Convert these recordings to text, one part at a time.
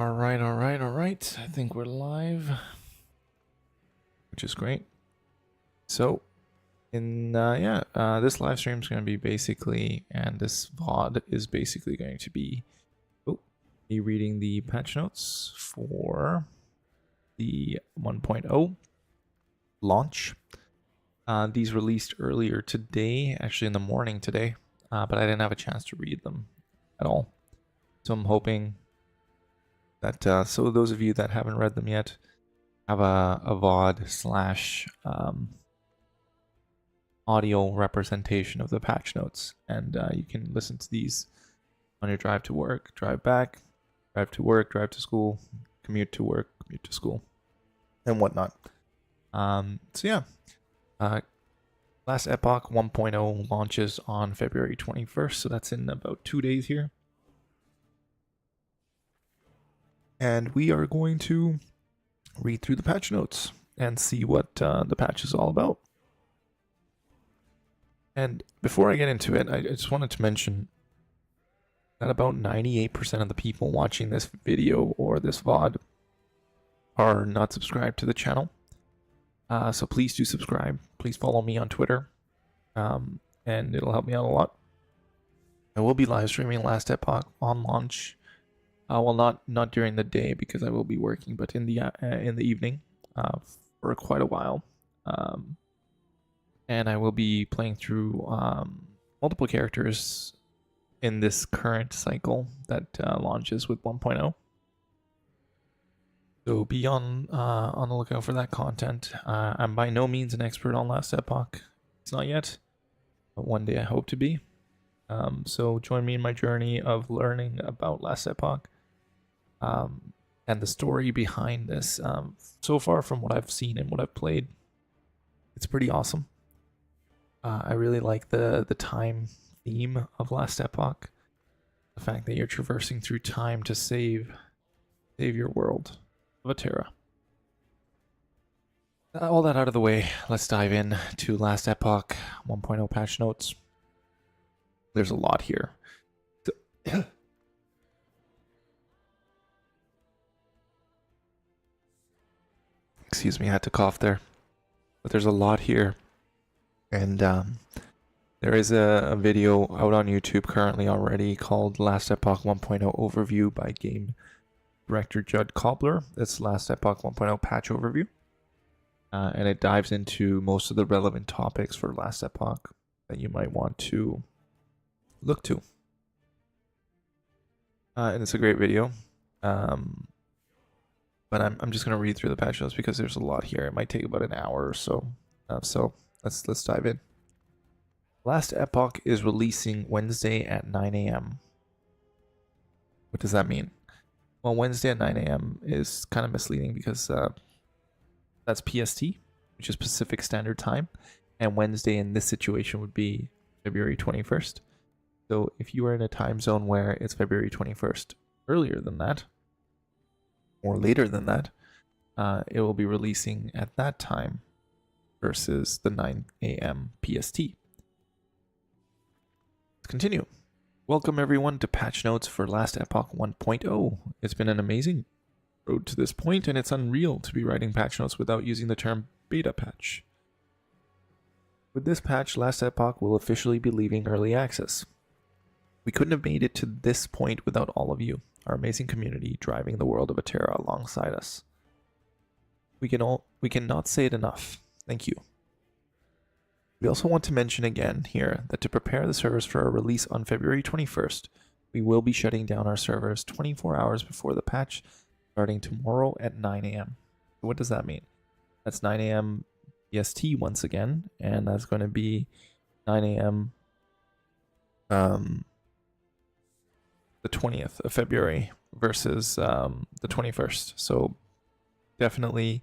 All right, all right, all right. I think we're live, which is great. So, this live stream is going to be basically, and this VOD is basically going to be me reading the patch notes for the 1.0 launch. These released earlier today, actually in the morning today, but I didn't have a chance to read them at all. So I'm hoping that so those of you that haven't read them yet have a VOD slash audio representation of the patch notes, and you can listen to these on your drive to work, drive back, drive to work, drive to school, commute to work, commute to school, and whatnot. Last Epoch 1.0 launches on February 21st, so that's in about 2 days here. And we are going to read through the patch notes and see what the patch is all about. And before I get into it, I just wanted to mention that about 98% of the people watching this video or this VOD are not subscribed to the channel. So please do subscribe. Please follow me on Twitter, and it'll help me out a lot. I will be live streaming Last Epoch on launch. Well, not during the day because I will be working, but in the evening for quite a while. And I will be playing through multiple characters in this current cycle that launches with 1.0. So be on the lookout for that content. I'm by no means an expert on Last Epoch. It's not yet, but one day I hope to be. So join me in my journey of learning about Last Epoch and the story behind this. So far from what I've seen and what I've played, it's pretty awesome. I really like the time theme of Last Epoch. The fact that you're traversing through time to save your world of Atera. All that out of the way, let's dive in to Last Epoch 1.0 patch notes. There's a lot here. Excuse me, I had to cough there. But there's a lot here. And there is a video out on YouTube currently already called Last Epoch 1.0 Overview by game director Judd Cobbler. It's Last Epoch 1.0 patch overview. And it dives into most of the relevant topics for Last Epoch that you might want to look to. And it's a great video. But I'm just going to read through the patch notes because there's a lot here. It might take about an hour or so. So let's dive in. Last Epoch is releasing Wednesday at 9 a.m. What does that mean? Well, Wednesday at 9 a.m. is kind of misleading because that's PST, which is Pacific Standard Time. And Wednesday in this situation would be February 21st. So if you are in a time zone where it's February 21st earlier than that, or later than that, it will be releasing at that time versus the 9 a.m. PST. Let's continue. Welcome everyone to patch notes for Last Epoch 1.0. It's been an amazing road to this point, and it's unreal to be writing patch notes without using the term beta patch. With this patch, Last Epoch will officially be leaving early access. We couldn't have made it to this point without all of you, our amazing community driving the world of Atera alongside us. We cannot say it enough. Thank you. We also want to mention again here that to prepare the servers for our release on February 21st, we will be shutting down our servers 24 hours before the patch, starting tomorrow at 9 a.m. What does that mean? That's 9 a.m. EST once again, and that's going to be 9 a.m. The 20th of February versus the 21st. So definitely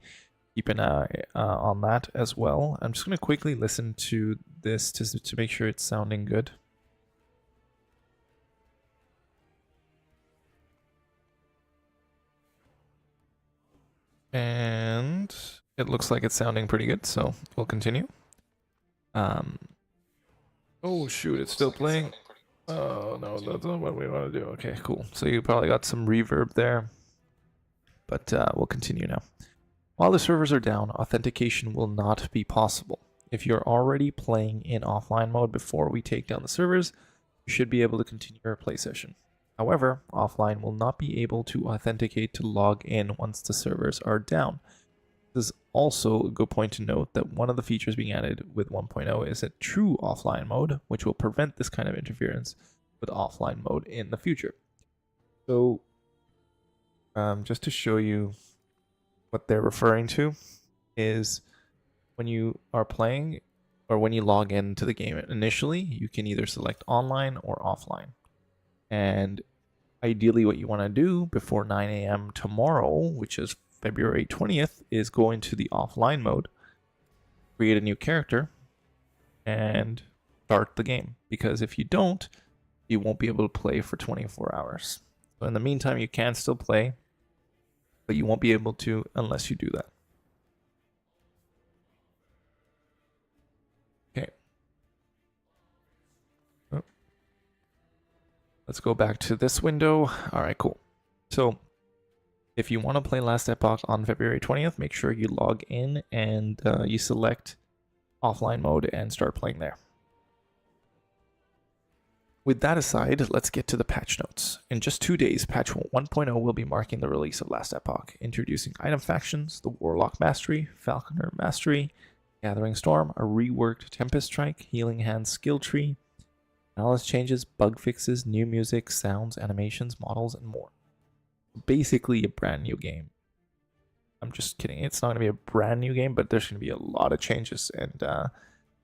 keep an eye on that as well. I'm just going to quickly listen to this to make sure it's sounding good. And it looks like it's sounding pretty good, so we'll continue. Oh shoot, it's still playing. Oh no, that's not what we want to do. Okay, cool. So you probably got some reverb there. but we'll continue now. While the servers are down, authentication will not be possible. If you're already playing in offline mode before we take down the servers, you should be able to continue your play session. However, offline will not be able to authenticate to log in once the servers are down. This is also a good point to note that one of the features being added with 1.0 is a true offline mode, which will prevent this kind of interference with offline mode in the future. So, just to show you what they're referring to is when you are playing or when you log into the game initially, you can either select online or offline. And ideally what you want to do before 9 a.m. tomorrow, which is February 20th, is go into the offline mode, create a new character, and start the game. Because if you don't, you won't be able to play for 24 hours. So in the meantime, you can still play, but you won't be able to unless you do that. Okay. Oh. Let's go back to this window. All right, cool. So if you want to play Last Epoch on February 20th, make sure you log in and you select offline mode and start playing there. With that aside, let's get to the patch notes. In just 2 days, patch 1.0 will be marking the release of Last Epoch, introducing item factions, the Warlock Mastery, Falconer Mastery, Gathering Storm, a reworked Tempest Strike, Healing Hand skill tree, balance changes, bug fixes, new music, sounds, animations, models, and more. Basically a brand new game. I'm just kidding. It's not going to be a brand new game, but there's going to be a lot of changes, and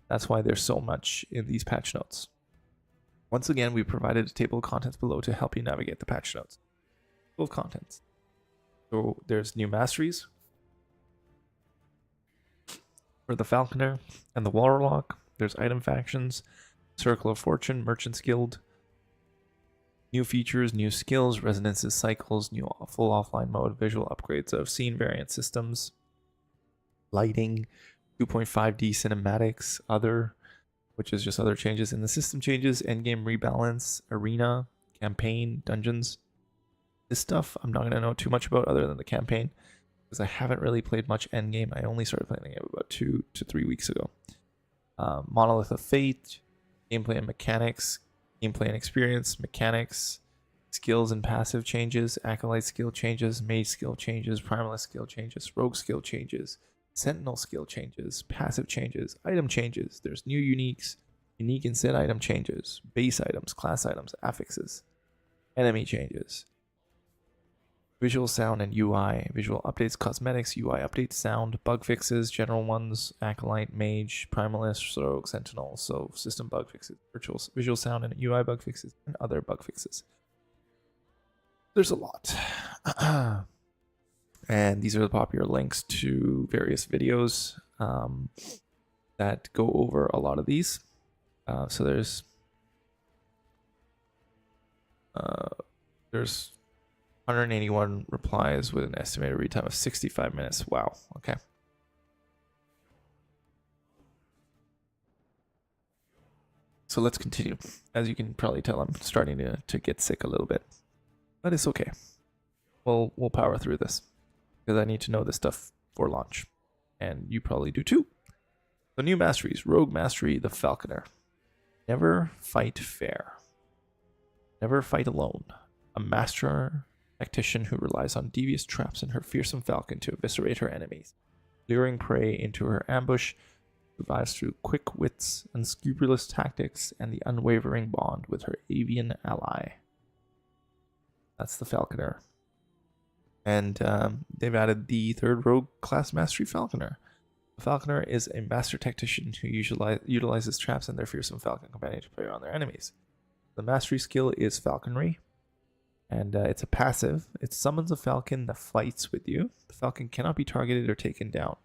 that's why there's so much in these patch notes. Once again, we provided a table of contents below to help you navigate the patch notes. Table of contents. So there's new masteries for the Falconer and the Warlock. There's item factions, Circle of Fortune, Merchant's Guild. New features, new skills, resonances, cycles, new full offline mode, visual upgrades of scene variant systems, lighting, 2.5D cinematics, other, which is just other changes in the system changes, endgame rebalance, arena, campaign, dungeons. This stuff I'm not going to know too much about other than the campaign, because I haven't really played much endgame. I only started playing the game about 2 to 3 weeks ago. Monolith of Fate, gameplay and mechanics, gameplay and experience, mechanics, skills and passive changes, acolyte skill changes, mage skill changes, primalist skill changes, rogue skill changes, sentinel skill changes, passive changes, item changes. There's new uniques, unique and set item changes, base items, class items, affixes, enemy changes, visual sound and UI, visual updates, cosmetics, UI updates, sound, bug fixes, general ones, acolyte, mage, primalist, rogue, sentinel, so system bug fixes, visual sound and UI bug fixes, and other bug fixes. There's a lot. And these are the popular links to various videos that go over a lot of these. So there's 181 replies with an estimated read time of 65 minutes. Wow. Okay. So let's continue. As you can probably tell, I'm starting to get sick a little bit, but it's okay. We'll power through this, because I need to know this stuff for launch, and you probably do too. So new masteries: Rogue Mastery, the Falconer. Never fight fair. Never fight alone. A master tactician who relies on devious traps and her fearsome falcon to eviscerate her enemies, luring prey into her ambush, survives through quick wits, unscrupulous tactics, and the unwavering bond with her avian ally. That's the Falconer. And they've added the third rogue class mastery, Falconer. The Falconer is a master tactician who utilizes traps and their fearsome falcon companion to prey on their enemies. The mastery skill is falconry, and it's a passive. It summons a falcon that fights with you. The falcon cannot be targeted or taken down.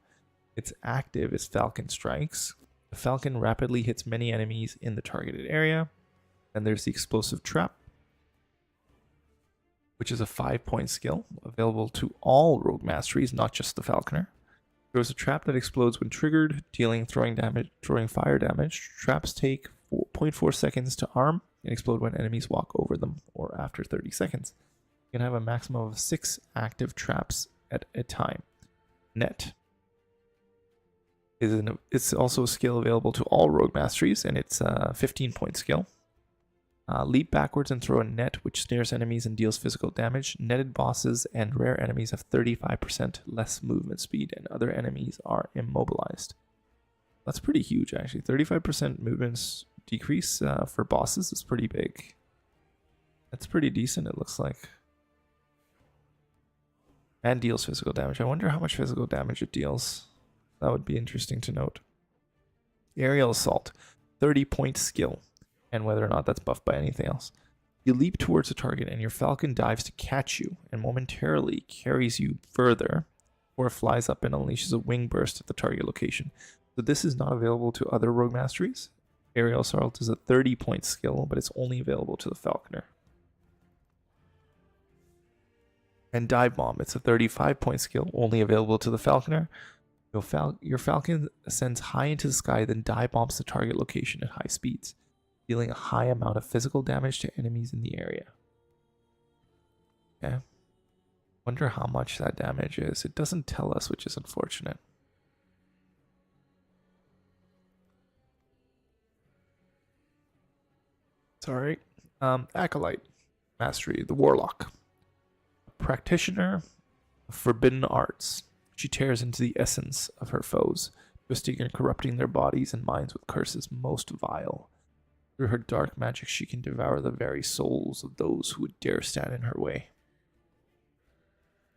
Its active is falcon strikes. The falcon rapidly hits many enemies in the targeted area. And there's the explosive trap, which is a 5-point skill available to all rogue masteries, not just the Falconer. Throws a trap that explodes when triggered, throwing fire damage. Traps take 0.4 seconds to arm and explode when enemies walk over them or after 30 seconds. You can have a maximum of 6 active traps at a time. Net it's also a skill available to all rogue masteries, and it's a 15-point skill. Leap backwards and throw a net which snares enemies and deals physical damage. Netted bosses and rare enemies have 35% less movement speed, and other enemies are immobilized. That's pretty huge, actually. 35% movement decrease for bosses is pretty big. That's pretty decent, it looks like. And deals physical damage. I wonder how much physical damage it deals. That would be interesting to note. Aerial Assault, 30-point skill, and whether or not that's buffed by anything else. You leap towards a target and your falcon dives to catch you and momentarily carries you further, or flies up and unleashes a wing burst at the target location. So this is not available to other rogue masteries. Aerial Assault is a 30-point skill, but it's only available to the falconer. And Dive Bomb, it's a 35-point skill, only available to the falconer. Your falcon ascends high into the sky, then dive bombs the target location at high speeds, dealing a high amount of physical damage to enemies in the area. Okay. Wonder how much that damage is. It doesn't tell us, which is unfortunate. Sorry. Acolyte Mastery, the Warlock. Practitioner of forbidden arts. She tears into the essence of her foes, twisting and corrupting their bodies and minds with curses most vile. Through her dark magic, she can devour the very souls of those who would dare stand in her way.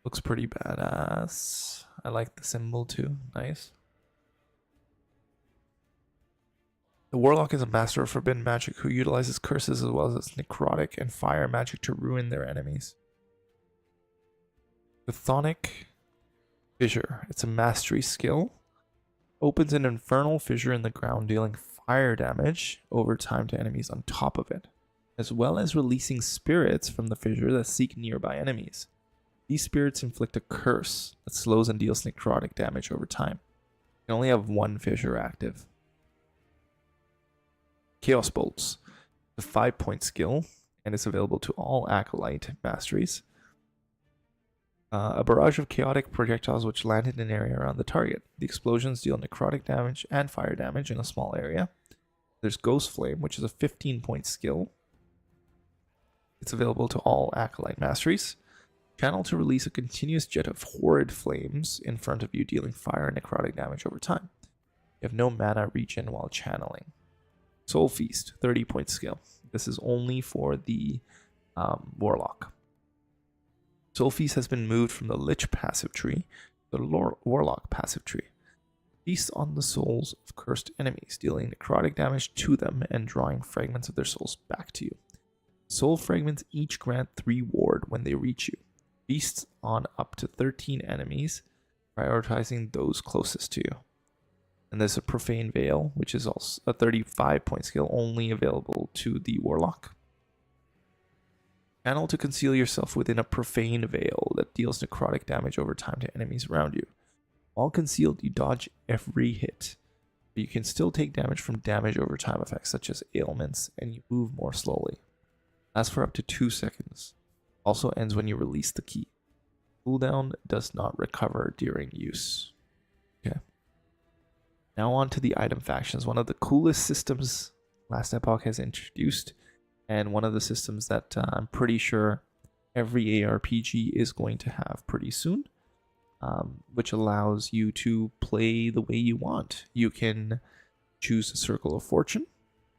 Looks pretty badass. I like the symbol too. Nice. The Warlock is a master of forbidden magic who utilizes curses as well as necrotic and fire magic to ruin their enemies. The Chthonic Fissure. It's a mastery skill. Opens an infernal fissure in the ground, dealing fire damage over time to enemies on top of it, as well as releasing spirits from the fissure that seek nearby enemies. These spirits inflict a curse that slows and deals necrotic damage over time. You can only have one fissure active. Chaos Bolts. The 5-point skill, and it's available to all Acolyte masteries. A barrage of chaotic projectiles which land in an area around the target. The explosions deal necrotic damage and fire damage in a small area. There's Ghost Flame, which is a 15-point skill. It's available to all Acolyte masteries. Channel to release a continuous jet of horrid flames in front of you, dealing fire and necrotic damage over time. You have no mana regen while channeling. Soul Feast, 30-point skill. This is only for the Warlock. Soul Feast has been moved from the Lich passive tree to the Warlock passive tree. Feast on the souls of cursed enemies, dealing necrotic damage to them and drawing fragments of their souls back to you. Soul fragments each grant 3 ward when they reach you. Feast on up to 13 enemies, prioritizing those closest to you. And there's a Profane Veil, which is also a 35-point skill, only available to the Warlock. Channel to conceal yourself within a Profane Veil that deals necrotic damage over time to enemies around you. While concealed, you dodge every hit, but you can still take damage from damage over time effects such as ailments, and you move more slowly. Lasts for up to 2 seconds. Also ends when you release the key. Cooldown does not recover during use. Okay. Now on to the item factions. One of the coolest systems Last Epoch has introduced, and one of the systems that I'm pretty sure every ARPG is going to have pretty soon, which allows you to play the way you want. You can choose a Circle of Fortune,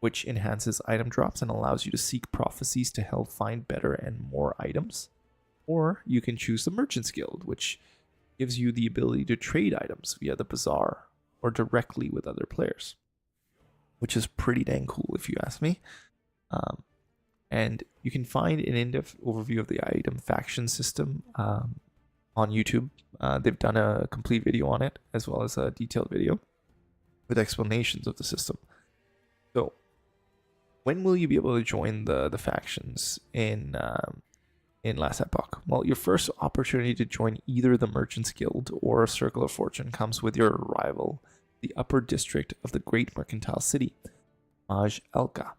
which enhances item drops and allows you to seek prophecies to help find better and more items. Or you can choose the Merchant's Guild, which gives you the ability to trade items via the bazaar or directly with other players, which is pretty dang cool if you ask me. And you can find an in-depth overview of the item faction system on YouTube. They've done a complete video on it, as well as a detailed video with explanations of the system. So, when will you be able to join the factions in Last Epoch? Well, your first opportunity to join either the Merchant's Guild or Circle of Fortune comes with your arrival, the upper district of the Great Mercantile City, Maj Elka.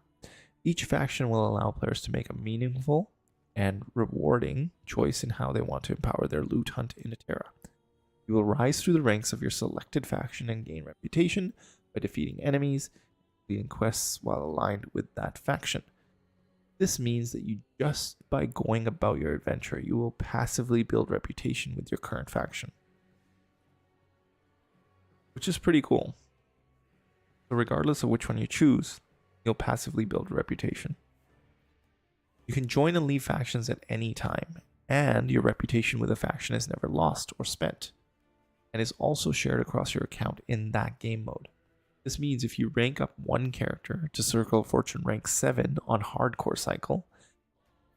Each faction will allow players to make a meaningful and rewarding choice in how they want to empower their loot hunt in Terra. You will rise through the ranks of your selected faction and gain reputation by defeating enemies, completing quests while aligned with that faction. This means that you just by going about your adventure, you will passively build reputation with your current faction, which is pretty cool. So regardless of which one you choose, you'll passively build a reputation. You can join and leave factions at any time, and your reputation with a faction is never lost or spent, and is also shared across your account in that game mode. This means if you rank up one character to Circle of Fortune rank 7 on Hardcore Cycle,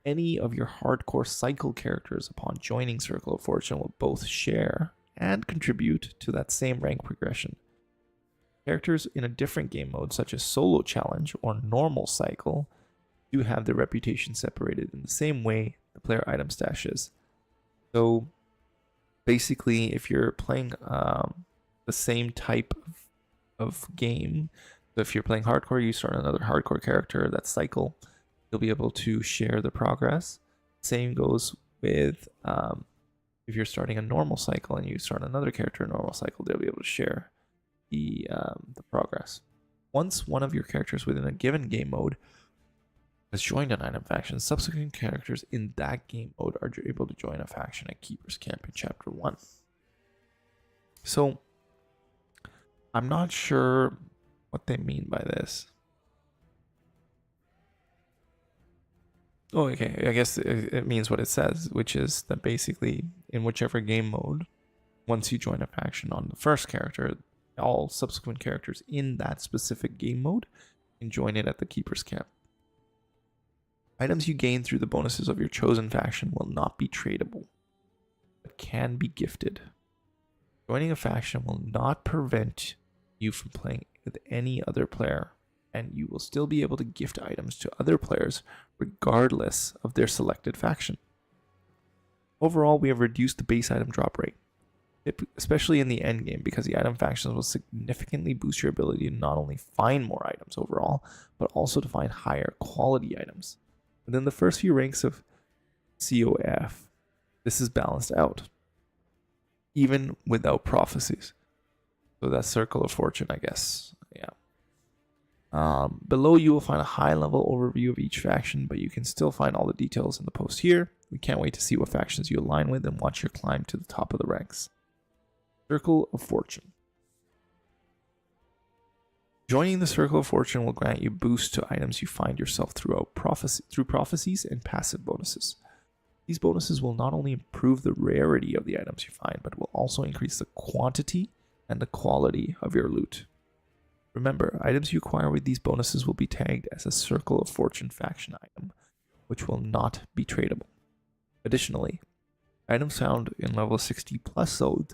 any of your Hardcore Cycle characters upon joining Circle of Fortune will both share and contribute to that same rank progression. Characters in a different game mode, such as Solo Challenge or Normal Cycle, do have their reputation separated in the same way the player item stash is. So basically, if you're playing the same type of game, so if you're playing hardcore, you start another hardcore character, that cycle, you'll be able to share the progress. Same goes with if you're starting a normal cycle and you start another character in normal cycle, they'll be able to share the progress. Once one of your characters within a given game mode has joined an item faction, subsequent characters in that game mode are able to join a faction at Keeper's Camp in Chapter 1. So, I'm not sure what they mean by this. Oh, okay, I guess it means what it says, which is that basically, in whichever game mode, once you join a faction on the first character, all subsequent characters in that specific game mode can join it at the Keeper's Camp. Items you gain through the bonuses of your chosen faction will not be tradable, but can be gifted. Joining a faction will not prevent you from playing with any other player, and you will still be able to gift items to other players regardless of their selected faction. Overall, we have reduced the base item drop rate, especially in the endgame, because the item factions will significantly boost your ability to not only find more items overall, but also to find higher quality items. Within the first few ranks of COF, this is balanced out, even without prophecies. So that's Circle of Fortune, I guess. Yeah. Below you will find a high-level overview of each faction, but you can still find all the details in the post here. We can't wait to see what factions you align with and watch your climb to the top of the ranks. Circle of Fortune. Joining the Circle of Fortune will grant you boosts to items you find yourself through prophecies and passive bonuses. These bonuses will not only improve the rarity of the items you find, but will also increase the quantity and the quality of your loot. Remember, items you acquire with these bonuses will be tagged as a Circle of Fortune faction item, which will not be tradable. Additionally, items found in level 60 plus zones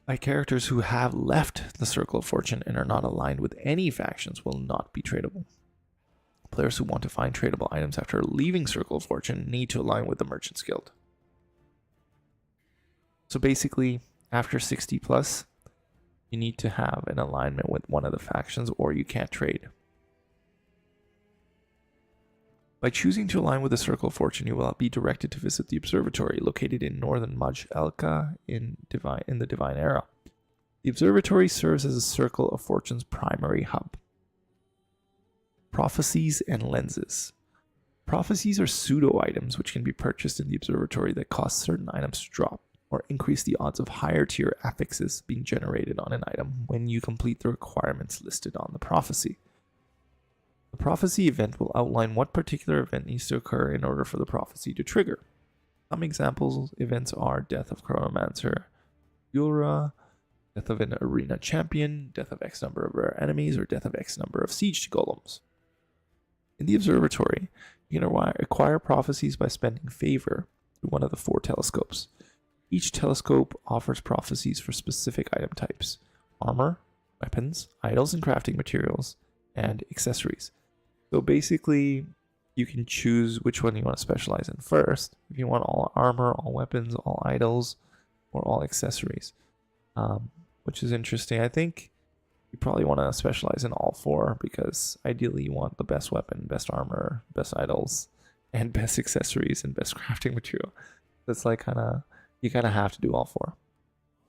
by characters who have left the Circle of Fortune and are not aligned with any factions will not be tradable. Players who want to find tradable items after leaving Circle of Fortune need to align with the Merchants Guild. So basically, after 60 plus, you need to have an alignment with one of the factions or you can't trade. By choosing to align with the Circle of Fortune, you will be directed to visit the observatory located in northern Maj Elka in the Divine Era. The observatory serves as a Circle of Fortune's primary hub. Prophecies and lenses. Prophecies are pseudo items which can be purchased in the observatory that cause certain items to drop or increase the odds of higher tier affixes being generated on an item when you complete the requirements listed on the prophecy. The prophecy event will outline what particular event needs to occur in order for the prophecy to trigger. Some examples events are Death of Chronomancer Yura, Death of an Arena Champion, Death of X number of rare enemies, or Death of X number of siege golems. In the observatory, you can acquire prophecies by spending favor through one of the 4 telescopes. Each telescope offers prophecies for specific item types: armor, weapons, idols and crafting materials, and accessories. So basically, you can choose which one you want to specialize in first. If you want all armor, all weapons, all idols, or all accessories, which is interesting. I think you probably want to specialize in all 4 because ideally you want the best weapon, best armor, best idols, and best accessories and best crafting material. That's like you kind of have to do all four.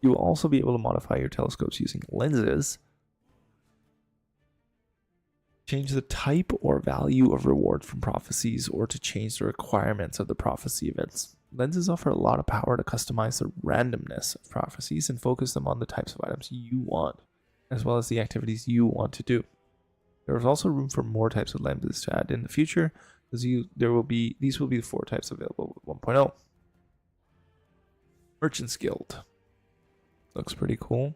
You will also be able to modify your telescopes using lenses. Change the type or value of reward from prophecies, or to change the requirements of the prophecy events. Lenses offer a lot of power to customize the randomness of prophecies and focus them on the types of items you want, as well as the activities you want to do. There is also room for more types of lenses to add in the future, as these will be the 4 types available with 1.0. Merchant's Guild. Looks pretty cool.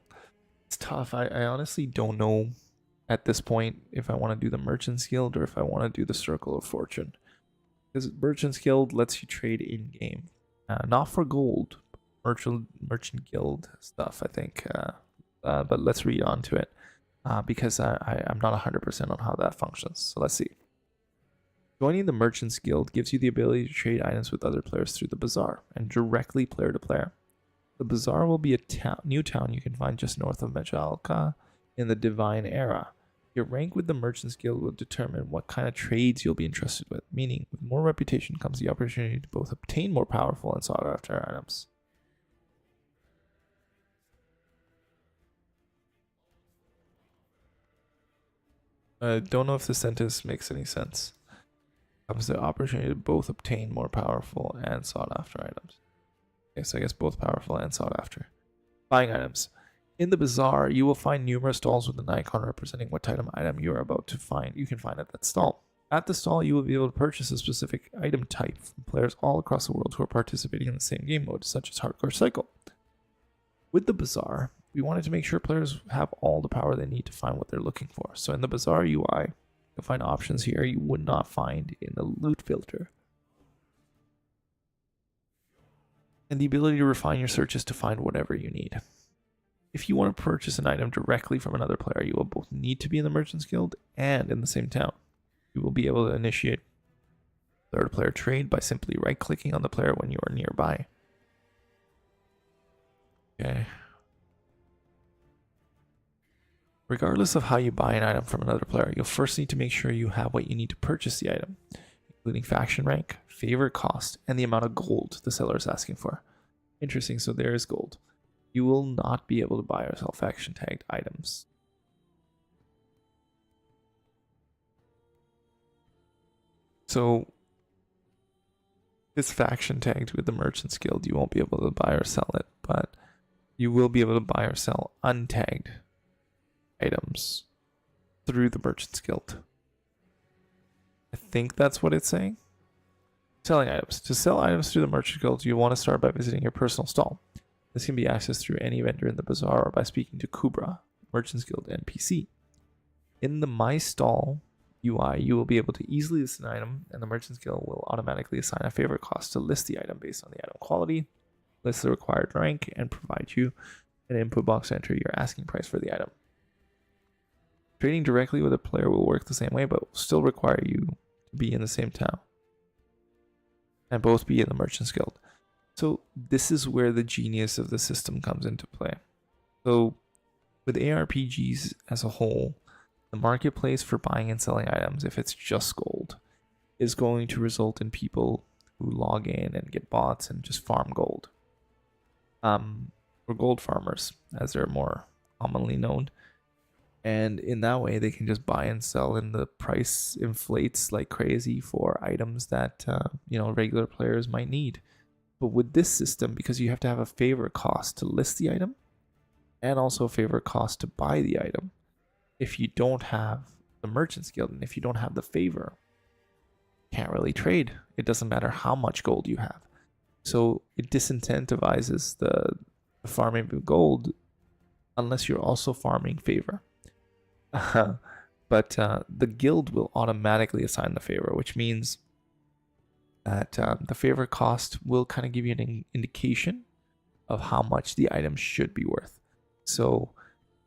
It's tough. I honestly don't know at this point if I want to do the Merchant's Guild or if I want to do the Circle of Fortune. Because Merchant's Guild lets you trade in-game. Not for gold. Merchant Guild stuff, I think. But let's read on to it. Because I'm not 100% on how that functions. So let's see. Joining the Merchant's Guild gives you the ability to trade items with other players through the Bazaar and directly player to player. The Bazaar will be a new town you can find just north of Mejalka in the Divine Era. Your rank with the Merchant's Guild will determine what kind of trades you'll be entrusted with, meaning with more reputation comes the opportunity to both obtain more powerful and sought after items. I don't know if the sentence makes any sense. Comes the opportunity to both obtain more powerful and sought after items. Okay, so I guess both powerful and sought after. Buying items. In the Bazaar, you will find numerous stalls with an icon representing what type of item you are about to find. You can find at that stall. At the stall, you will be able to purchase a specific item type from players all across the world who are participating in the same game mode, such as Hardcore Cycle. With the Bazaar, we wanted to make sure players have all the power they need to find what they're looking for. So in the Bazaar UI, you'll find options here you would not find in the loot filter. And the ability to refine your searches to find whatever you need. If you want to purchase an item directly from another player, you will both need to be in the Merchant's Guild and in the same town. You will be able to initiate third-player trade by simply right-clicking on the player when you are nearby. Okay. Regardless of how you buy an item from another player, you'll first need to make sure you have what you need to purchase the item, including faction rank, favorite cost, and the amount of gold the seller is asking for. Interesting, so there is gold. You will not be able to buy or sell faction tagged items. So, it's faction tagged with the Merchant's Guild. You won't be able to buy or sell it, but you will be able to buy or sell untagged items through the Merchant's Guild. I think that's what it's saying. Selling items. To sell items through the Merchant Guild, you want to start by visiting your personal stall. This can be accessed through any vendor in the Bazaar or by speaking to Kubra, Merchant's Guild NPC. In the My Stall UI, you will be able to easily list an item, and the Merchant's Guild will automatically assign a favorite cost to list the item based on the item quality, list the required rank, and provide you an input box to enter your asking price for the item. Trading directly with a player will work the same way, but will still require you to be in the same town and both be in the Merchant's Guild. So this is where the genius of the system comes into play. So with ARPGs as a whole, the marketplace for buying and selling items, if it's just gold, is going to result in people who log in and get bots and just farm gold. Or gold farmers, as they're more commonly known. And in that way, they can just buy and sell, and the price inflates like crazy for items that regular players might need. But with this system, because you have to have a favorite cost to list the item and also a favorite cost to buy the item, if you don't have the Merchant's Guild and if you don't have the favor, you can't really trade. It doesn't matter how much gold you have. So it disincentivizes the farming of gold unless you're also farming favor. But the guild will automatically assign the favor, which means that the favor cost will kind of give you an indication of how much the item should be worth. So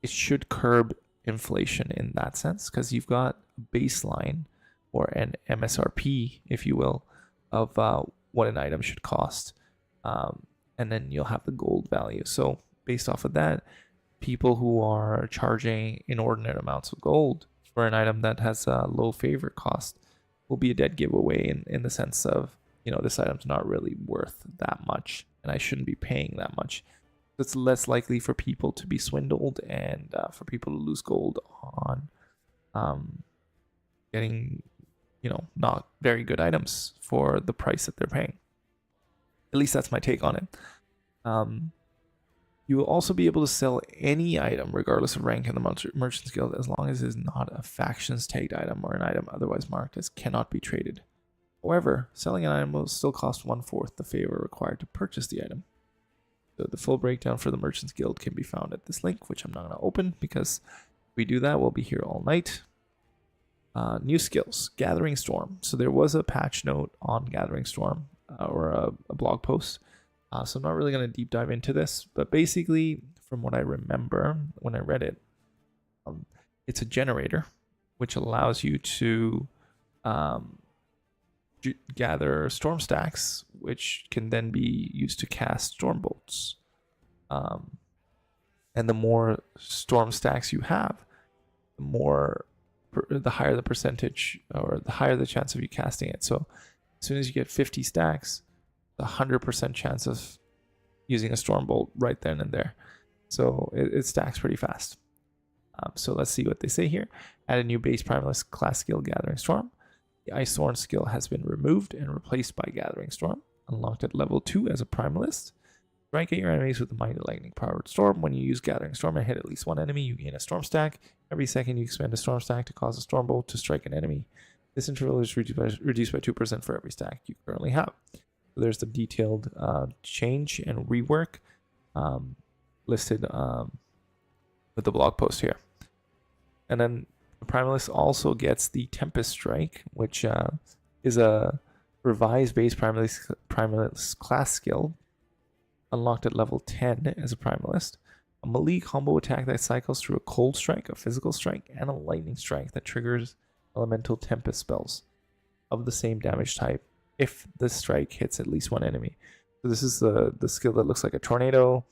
it should curb inflation in that sense, because you've got a baseline or an MSRP, if you will, of what an item should cost. And then you'll have the gold value. So based off of that, people who are charging inordinate amounts of gold for an item that has a low favor cost will be a dead giveaway in the sense of, you know, this item's not really worth that much and I shouldn't be paying that much. It's less likely for people to be swindled and for people to lose gold on getting, you know, not very good items for the price that they're paying. At least that's my take on it. You will also be able to sell any item regardless of rank in the Merchant's Guild as long as it is not a factions tagged item or an item otherwise marked as cannot be traded. However, selling an item will still cost 1/4 the favor required to purchase the item. So the full breakdown for the Merchant's Guild can be found at this link, which I'm not going to open because if we do that, we'll be here all night. New skills, Gathering Storm. So there was a patch note on Gathering Storm or a blog post. So I'm not really going to deep dive into this, but basically, from what I remember when I read it, it's a generator which allows you to gather storm stacks, which can then be used to cast storm bolts. And the more storm stacks you have, the higher the percentage or the higher the chance of you casting it. So as soon as you get 50 stacks, 100% chance of using a storm bolt right then and there. So it stacks pretty fast. So let's see what they say here. Add a new base primalist class skill, Gathering Storm. The Ice Thorn skill has been removed and replaced by Gathering Storm. Unlocked at level 2 as a primalist. Strike at your enemies with the Mighty Lightning powered storm. When you use Gathering Storm and hit at least one enemy, you gain a storm stack. Every second you expend a storm stack to cause a storm bolt to strike an enemy. This interval is reduced by 2% for every stack you currently have. So there's the detailed change and rework listed with the blog post here. And then the Primalist also gets the Tempest Strike, which is a revised base Primalist class skill, unlocked at level 10 as a Primalist. A melee combo attack that cycles through a Cold Strike, a Physical Strike, and a Lightning Strike that triggers elemental Tempest spells of the same damage type if the strike hits at least one enemy. So this is the skill that looks like a tornado,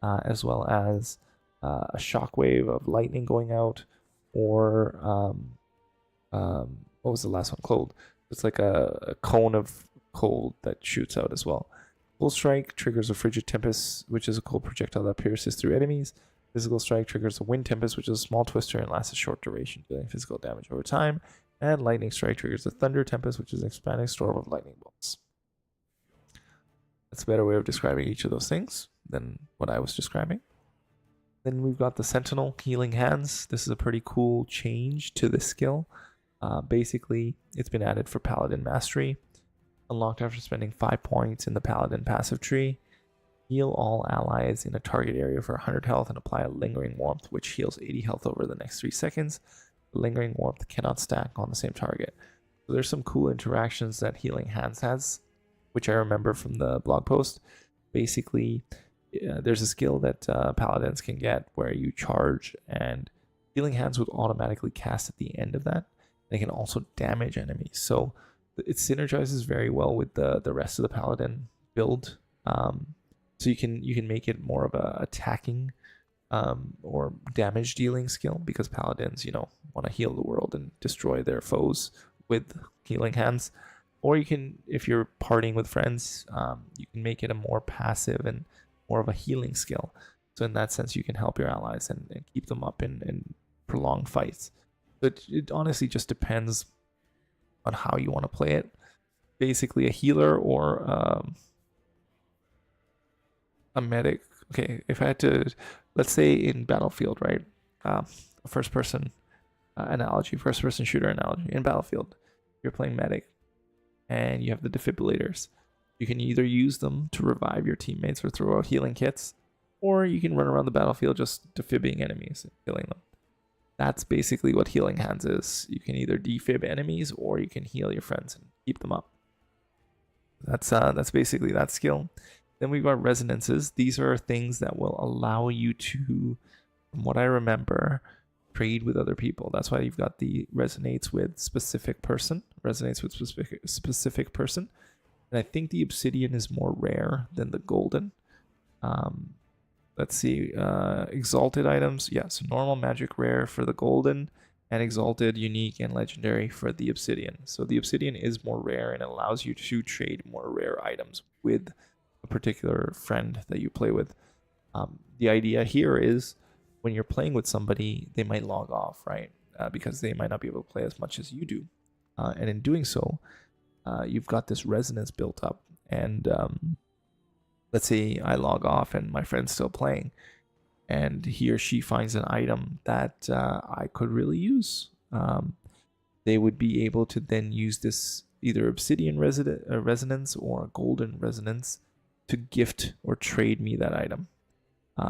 as well as a shockwave of lightning going out, or what was the last one? Cold. It's like a cone of cold that shoots out as well. Cold Strike triggers a Frigid Tempest, which is a cold projectile that pierces through enemies. Physical Strike triggers a Wind Tempest, which is a small twister and lasts a short duration, dealing physical damage over time. And Lightning Strike triggers a Thunder Tempest, which is an expanding storm of lightning bolts. That's a better way of describing each of those things than what I was describing. Then we've got the Sentinel Healing Hands. This is a pretty cool change to this skill. Basically, it's been added for Paladin Mastery. Unlocked after spending 5 points in the Paladin passive tree. Heal all allies in a target area for 100 health and apply a Lingering Warmth, which heals 80 health over the next 3 seconds. The Lingering Warmth cannot stack on the same target. So there's some cool interactions that Healing Hands has, which I remember from the blog post. Basically, there's a skill that Paladins can get where you charge, and Healing Hands would automatically cast at the end of that. They can also damage enemies. So it synergizes very well with the rest of the Paladin build. So you can make it more of a attacking or damage dealing skill, because Paladins, you know, want to heal the world and destroy their foes with Healing Hands. Or you can, if you're partying with friends, you can make it a more passive and more of a healing skill. So in that sense, you can help your allies and keep them up in prolonged fights. But it honestly just depends on how you want to play it. Basically, a healer or a medic. Okay, if I had to, let's say in Battlefield, right? A first-person analogy, first-person shooter analogy. In Battlefield, you're playing medic, and you have the defibrillators. You can either use them to revive your teammates or throw out healing kits, or you can run around the battlefield just defibbing enemies and killing them. That's basically what Healing Hands is. You can either defib enemies or you can heal your friends and keep them up. That's basically that skill. Then we've got resonances. These are things that will allow you to, from what I remember, trade with other people. That's why you've got the resonates with specific person. Resonates with specific person. And I think the obsidian is more rare than the golden. Let's see. Exalted items. Yeah, so normal magic rare for the golden. and exalted, unique, and legendary for the obsidian. So the obsidian is more rare and allows you to trade more rare items with a particular friend that you play with. The idea here is when you're playing with somebody, they might log off, right? Because they might not be able to play as much as you do. And in doing so, you've got this resonance built up. And let's say I log off and my friend's still playing, and he or she finds an item that I could really use. They would be able to then use this either obsidian resonance or golden resonance to gift or trade me that item.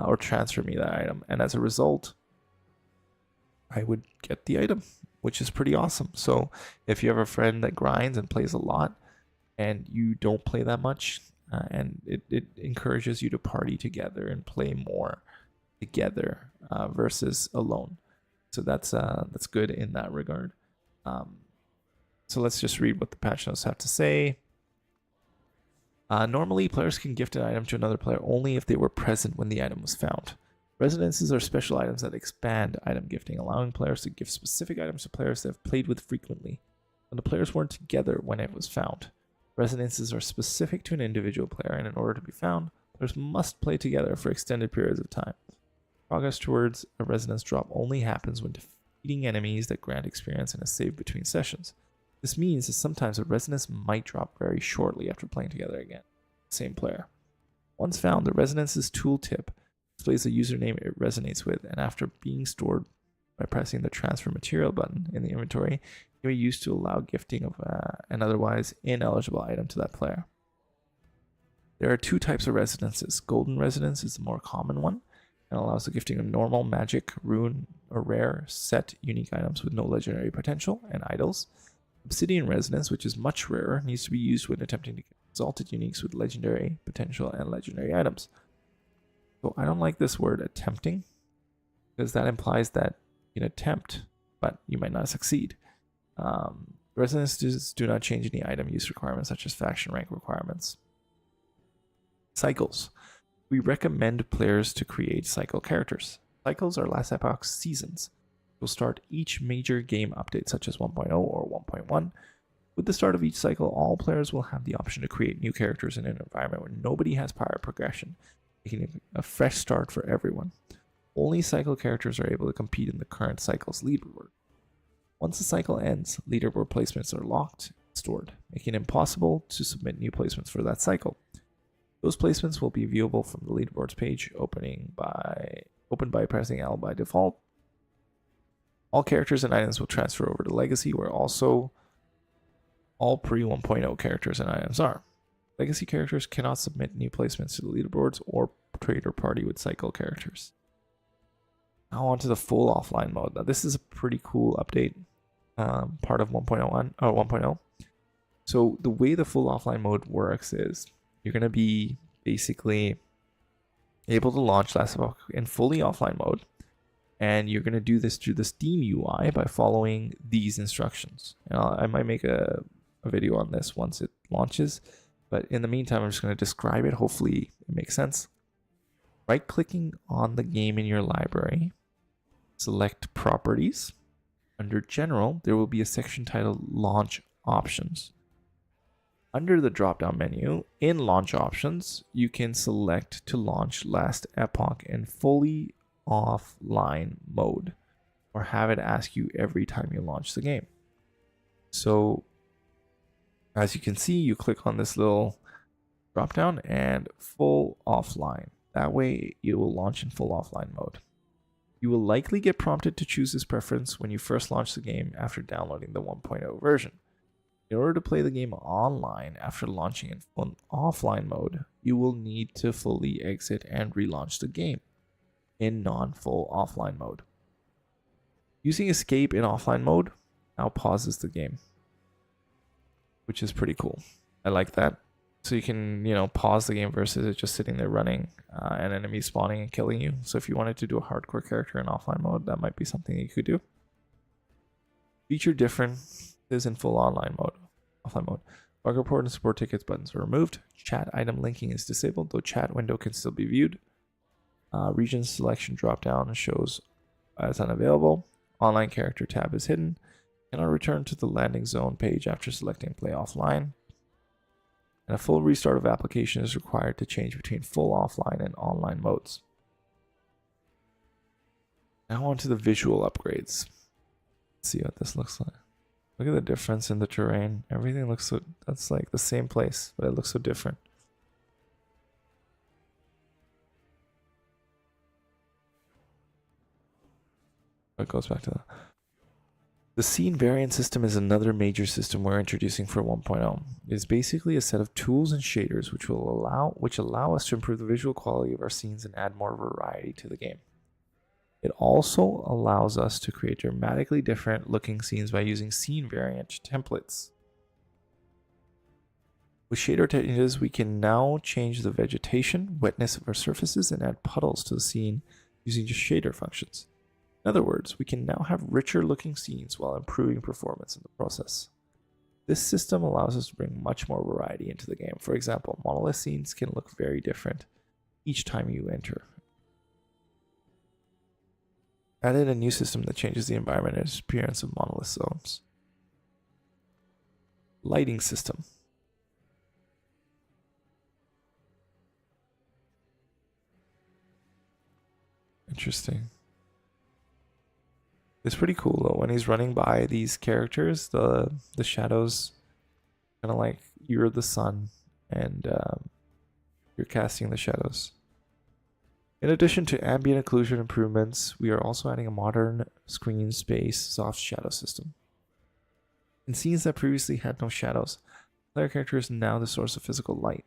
Or transfer me that item, and as a result I would get the item, which is pretty awesome. So if you have a friend that grinds and plays a lot and you don't play that much, and it encourages you to party together and play more together versus alone. So that's good in that regard. So let's just read what the patch notes have to say. Normally, players can gift an item to another player only if they were present when the item was found. Resonances are special items that expand item gifting, allowing players to gift specific items to players they have played with frequently, when the players weren't together when it was found. Resonances are specific to an individual player, and in order to be found, players must play together for extended periods of time. Progress towards a resonance drop only happens when defeating enemies that grant experience in a save between sessions. This means that sometimes a resonance might drop very shortly after playing together again. Same player. Once found, the resonance's tooltip displays the username it resonates with, and after being stored by pressing the transfer material button in the inventory, it can be used to allow gifting of an otherwise ineligible item to that player. There are two types of resonances. Golden resonance is the more common one and allows the gifting of normal, magic, rune, or rare set unique items with no legendary potential and idols. Obsidian resonance, which is much rarer, needs to be used when attempting to get exalted uniques with legendary potential and legendary items. So I don't like this word attempting, because that implies that you can attempt, but you might not succeed. Resonances do not change any item use requirements, such as faction rank requirements. Cycles. We recommend players to create cycle characters. Cycles are Last Epoch's seasons. Will start each major game update, such as 1.0 or 1.1. With the start of each cycle, all players will have the option to create new characters in an environment where nobody has prior progression, making a fresh start for everyone. Only cycle characters are able to compete in the current cycle's leaderboard. Once the cycle ends, leaderboard placements are locked and stored, making it impossible to submit new placements for that cycle. Those placements will be viewable from the leaderboards page, opened by pressing L by default. All characters and items will transfer over to Legacy, where also all pre-1.0 characters and items are. Legacy characters cannot submit new placements to the leaderboards or trade or party with cycle characters. Now on to the full offline mode. Now this is a pretty cool update, part of 1.0. So the way the full offline mode works is you're going to be basically able to launch Last Epoch in fully offline mode. And you're going to do this through the Steam UI by following these instructions. And I might make a video on this once it launches. But in the meantime, I'm just going to describe it. Hopefully it makes sense. Right-clicking on the game in your library. Select Properties. Under General, there will be a section titled Launch Options. Under the drop-down menu, in Launch Options, you can select to launch Last Epoch in fully offline mode, or have it ask you every time you launch the game. So as you can see, you click on this little drop down and full offline. That way it will launch in full offline mode. You will likely get prompted to choose this preference when you first launch the game after downloading the 1.0 version. In order to play the game online after launching in full offline mode, you will need to fully exit and relaunch the game in non-full offline mode. Using escape in offline mode now pauses the game, which is pretty cool. I like that. So you can, pause the game versus it just sitting there running and enemies spawning and killing you. So if you wanted to do a hardcore character in offline mode, that might be something you could do. Feature differences in full offline mode. Bug report and support tickets buttons are removed. Chat item linking is disabled, though chat window can still be viewed. Region selection drop down shows as unavailable. Online character tab is hidden. Cannot return to the landing zone page after selecting play offline. And a full restart of application is required to change between full offline and online modes. Now on to the visual upgrades. Let's see what this looks like. Look at the difference in the terrain. Everything looks so, that's like the same place, but it looks so different. It goes back to that. The scene variant system is another major system we're introducing for 1.0. It is basically a set of tools and shaders which allow us to improve the visual quality of our scenes and add more variety to the game. It also allows us to create dramatically different looking scenes by using scene variant templates. With shader changes, we can now change the vegetation, wetness of our surfaces, and add puddles to the scene using just shader functions. In other words, we can now have richer looking scenes while improving performance in the process. This system allows us to bring much more variety into the game. For example, monolith scenes can look very different each time you enter. Added a new system that changes the environment and appearance of monolith zones. Lighting system. Interesting. It's pretty cool though. When he's running by these characters, the shadows, kind of like you're the sun and you're casting the shadows. In addition to ambient occlusion improvements, we are also adding a modern screen space soft shadow system. In scenes that previously had no shadows, the player character is now the source of physical light.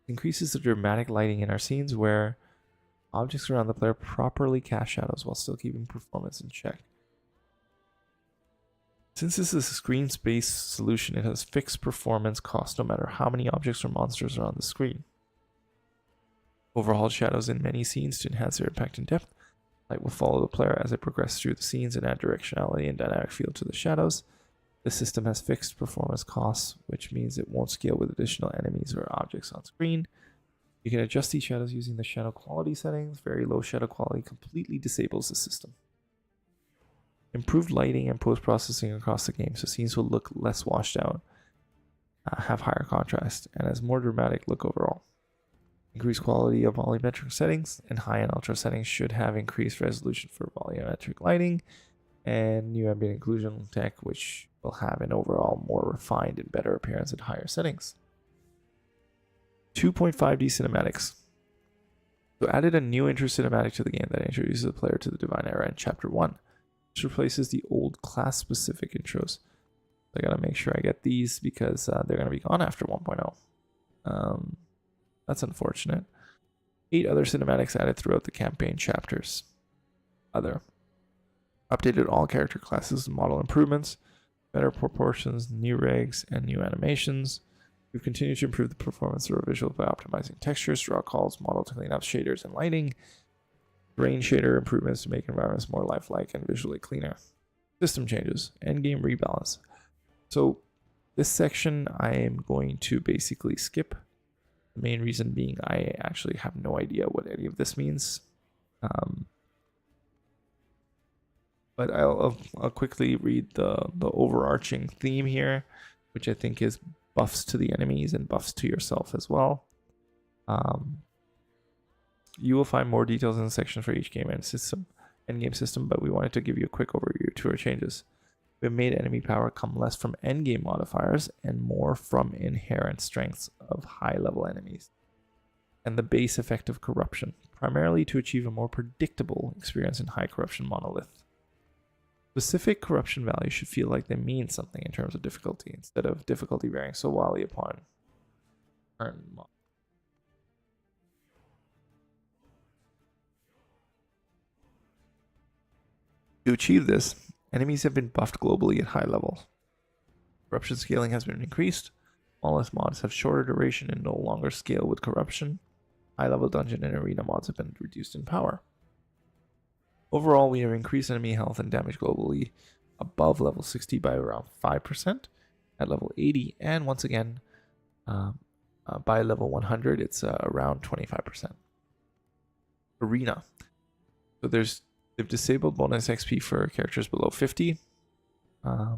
It increases the dramatic lighting in our scenes where objects around the player properly cast shadows while still keeping performance in check. Since this is a screen space solution, it has fixed performance cost no matter how many objects or monsters are on the screen. Overhauled shadows in many scenes to enhance their impact and depth. Light will follow the player as they progress through the scenes and add directionality and dynamic feel to the shadows. The system has fixed performance costs, which means it won't scale with additional enemies or objects on screen. You can adjust these shadows using the shadow quality settings. Very low shadow quality completely disables the system. Improved lighting and post-processing across the game, so scenes will look less washed out, have higher contrast, and has more dramatic look overall. Increased quality of volumetric settings and high and ultra settings should have increased resolution for volumetric lighting, and new ambient occlusion tech, which will have an overall more refined and better appearance at higher settings. 2.5D cinematics. So added a new intro cinematic to the game that introduces the player to the Divine Era in Chapter 1. This replaces the old class-specific intros. I gotta make sure I get these because they're gonna be gone after 1.0. That's unfortunate. 8 other cinematics added throughout the campaign chapters. Other. Updated all character classes and model improvements, better proportions, new regs, and new animations. We've continued to improve the performance of our visuals by optimizing textures, draw calls, model cleanups, shaders, and lighting. Rain shader improvements to make environments more lifelike and visually cleaner. System changes, endgame rebalance. So this section I am going to basically skip. The main reason being I actually have no idea what any of this means. But I'll quickly read the overarching theme here, which I think is buffs to the enemies and buffs to yourself as well. You will find more details in the section for each game and endgame system, but we wanted to give you a quick overview to our changes. We have made enemy power come less from endgame modifiers and more from inherent strengths of high-level enemies, and the base effect of corruption, primarily to achieve a more predictable experience in high corruption monolith. Specific corruption values should feel like they mean something in terms of difficulty, instead of difficulty varying so wildly upon current model. To achieve this, enemies have been buffed globally at high levels. Corruption scaling has been increased. Monolith mods have shorter duration and no longer scale with corruption. High-level dungeon and arena mods have been reduced in power. Overall, we have increased enemy health and damage globally above level 60 by around 5%. At level 80, and once again, by level 100, it's around 25%. Arena. So there's They've disabled bonus XP for characters below 50. There have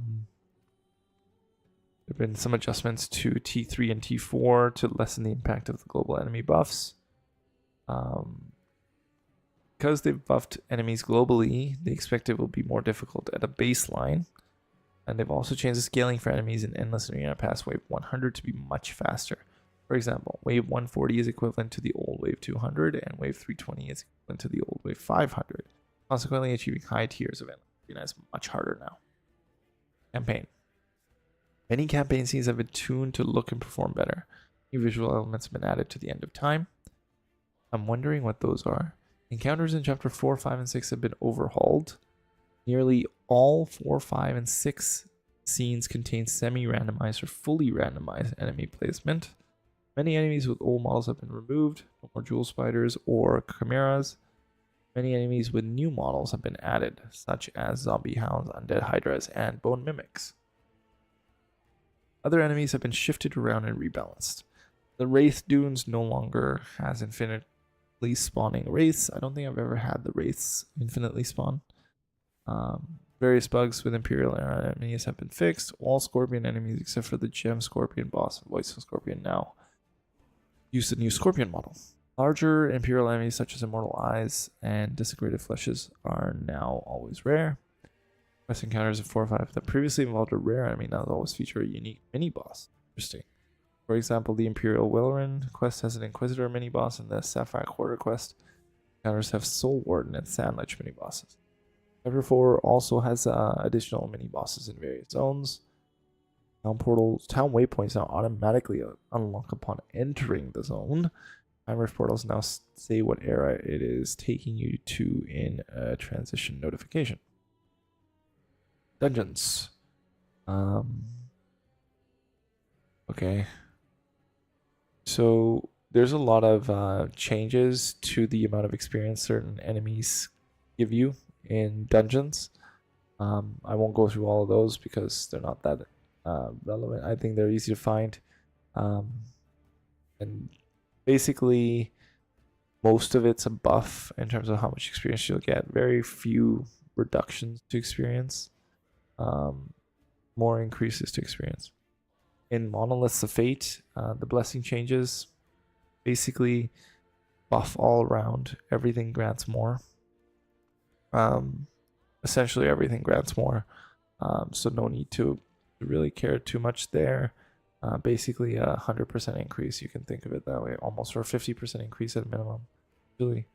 been some adjustments to T3 and T4 to lessen the impact of the global enemy buffs. Because they've buffed enemies globally, they expect it will be more difficult at a baseline. And they've also changed the scaling for enemies in Endless Arena past Wave 100 to be much faster. For example, Wave 140 is equivalent to the old Wave 200, and Wave 320 is equivalent to the old Wave 500. Consequently, achieving high tiers of Endless Arena is much harder now. Campaign. Many campaign scenes have been tuned to look and perform better. New visual elements have been added to the end of time. I'm wondering what those are. Encounters in Chapter 4, 5, and 6 have been overhauled. Nearly all 4, 5, and 6 scenes contain semi-randomized or fully randomized enemy placement. Many enemies with old models have been removed. No more jewel spiders or chimeras. Many enemies with new models have been added, such as zombie hounds, undead hydras, and bone mimics. Other enemies have been shifted around and rebalanced. The Wraith Dunes no longer has infinitely spawning wraiths. I don't think I've ever had the wraiths infinitely spawn. Various bugs with Imperial era enemies have been fixed. All Scorpion enemies except for the Gem Scorpion boss and Voice of Scorpion now use the new Scorpion model. Larger Imperial enemies such as Immortal Eyes and Desecrated Fleshes are now always rare. Quest encounters in 4 or 5 that previously involved a rare enemy now always feature a unique mini-boss. Interesting. For example, the Imperial Wellerin quest has an Inquisitor mini-boss, and the Sapphire Quarter quest encounters have Soul Warden and Sandlich mini-bosses. Chapter 4 also has additional mini-bosses in various zones. Town portals, town waypoints now automatically unlock upon entering the zone. Time-Rift portals now say what era it is taking you to in a transition notification. Dungeons. Okay. So there's a lot of changes to the amount of experience certain enemies give you in dungeons. I won't go through all of those because they're not that relevant. I think they're easy to find. And basically, most of it's a buff in terms of how much experience you'll get. Very few reductions to experience. More increases to experience. In Monoliths of Fate, the blessing changes. Basically, buff all around. Everything grants more. Essentially, everything grants more. So no need to really care too much there. Basically, 100% increase. You can think of it that way. Almost, or 50% increase at minimum. Really.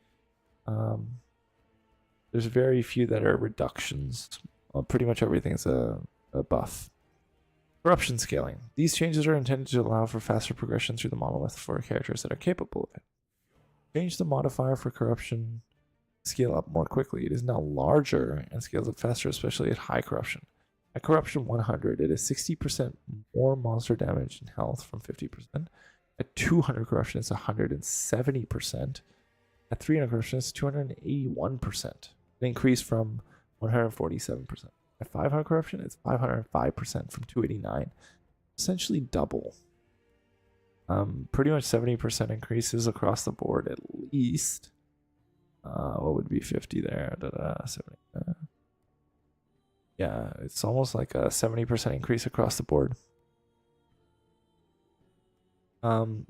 There's very few that are reductions. Pretty much everything's a buff. Corruption scaling. These changes are intended to allow for faster progression through the monolith for characters that are capable of it. Change the modifier for corruption scale up more quickly. It is now larger and scales up faster, especially at high corruption. At corruption 100, it is 60% more monster damage and health from 50%. At 200 corruption, it's 170%. At 300 corruption, it's 281%. An increase from 147%. At 500 corruption, it's 505% from 289. Essentially double. Pretty much 70% increases across the board at least. What would be 50 there? 70. Yeah, it's almost like a 70% increase across the board.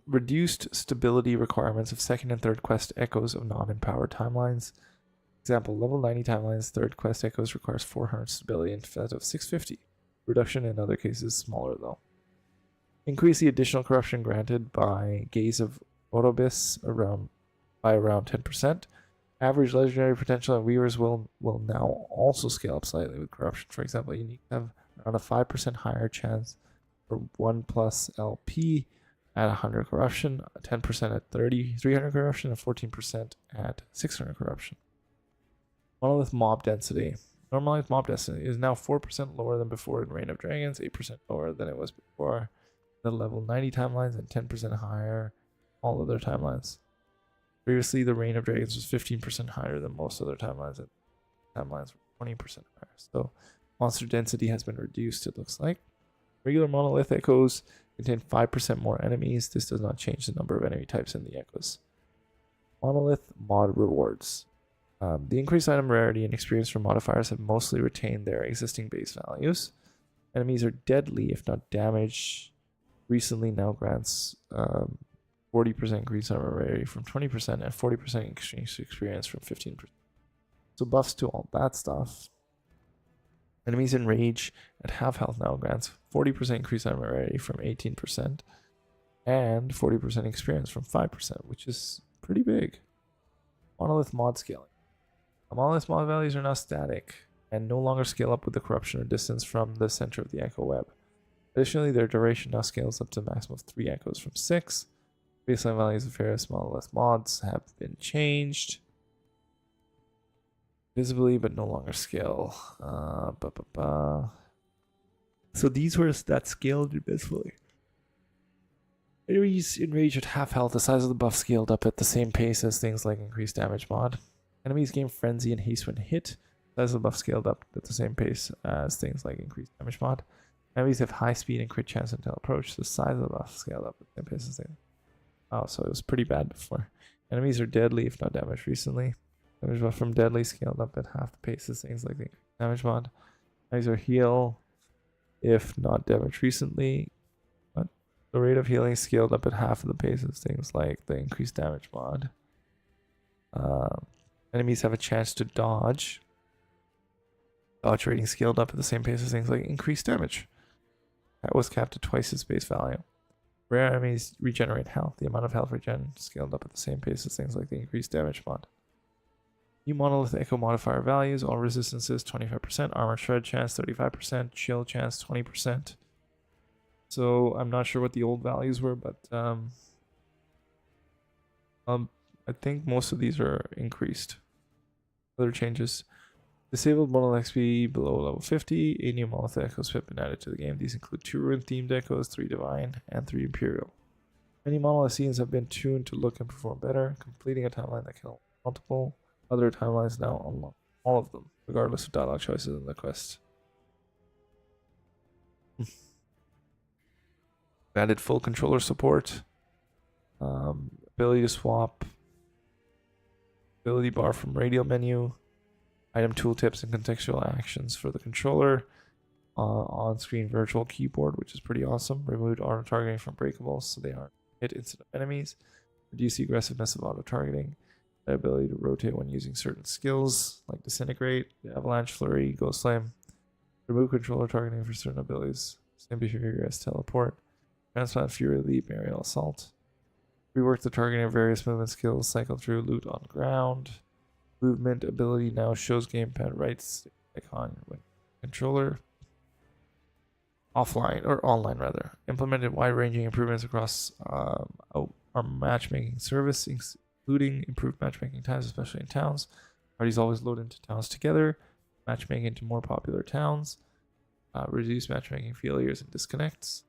Reduced stability requirements of second and third quest echoes of non-empowered timelines. Example, level 90 timelines, third quest echoes requires 400 stability instead of 650. Reduction in other cases smaller though. Increase the additional corruption granted by Gaze of Orobis by around 10%. Average legendary potential and weavers will now also scale up slightly with corruption. For example, unique have around a 5% higher chance for 1 plus LP at 100 corruption, 10% at 300 corruption, and 14% at 600 corruption. Monolith mob density. Normalized mob density is now 4% lower than before in Reign of Dragons, 8% lower than it was before the level 90 timelines, and 10% higher all other timelines. Previously, the Reign of Dragons was 15% higher than most other timelines, and timelines were 20% higher. So monster density has been reduced, it looks like. Regular monolith echoes contain 5% more enemies. This does not change the number of enemy types in the echoes. Monolith mod rewards. The increased item rarity and experience from modifiers have mostly retained their existing base values. Enemies are deadly if not damaged. Recently now grants 40% increased armor rarity from 20% and 40% increased experience from 15%. So buffs to all that stuff. Enemies in rage at half health now grants 40% increased armor rarity from 18% and 40% experience from 5%, which is pretty big. Monolith mod scaling. Monolith mod values are now static and no longer scale up with the corruption or distance from the center of the echo web. Additionally, their duration now scales up to a maximum of 3 echoes from 6. Baseline values of various monolith mods have been changed visibly, but no longer scale. So these were that scaled invisibly. Enemies in rage at half health, the size of the buff scaled up at the same pace as things like increased damage mod. Enemies gain frenzy and haste when hit. The size of the buff scaled up at the same pace as things like increased damage mod. Enemies have high speed and crit chance until approach. The size of the buff scaled up at the same pace as things. Oh, so it was pretty bad before. Enemies are deadly if not damaged recently. Damage buff from deadly scaled up at half the pace as things like the damage mod. Enemies are heal if not damaged recently. But the rate of healing scaled up at half of the pace as things like the increased damage mod. Enemies have a chance to dodge. Dodge rating scaled up at the same pace as things like increased damage. That was capped at twice its base value. Rare enemies regenerate health. The amount of health regen scaled up at the same pace as things like the increased damage mod. New monolith echo modifier values. All resistances 25%. Armor shred chance 35%. Chill chance 20%. So I'm not sure what the old values were, but I think most of these are increased. Other changes. Disabled monolith XP below level 50. 8 new monolith echoes have been added to the game. These include 2 ruin themed echoes, 3 divine, and 3 imperial. Many monolith scenes have been tuned to look and perform better, completing a timeline that can multiple other timelines now unlock all of them, regardless of dialogue choices in the quest. Added full controller support. Ability to swap. Ability bar from radial menu. Item tooltips and contextual actions for the controller. On-screen virtual keyboard, which is pretty awesome. Removed auto targeting from breakables so they aren't hit instead of enemies. Reduce the aggressiveness of auto targeting. The ability to rotate when using certain skills like Disintegrate, the Avalanche Flurry, Ghost Flame. Remove controller targeting for certain abilities. Same behavior as Teleport. Transplant Fury Leap, Aerial Assault. Rework the targeting of various movement skills. Cycle through loot on ground. Movement ability now shows gamepad right stick icon when controller. Offline, or online rather. Implemented wide-ranging improvements across our matchmaking service, including improved matchmaking times, especially in towns. Parties always load into towns together. Matchmaking into more popular towns. Reduce matchmaking failures and disconnects.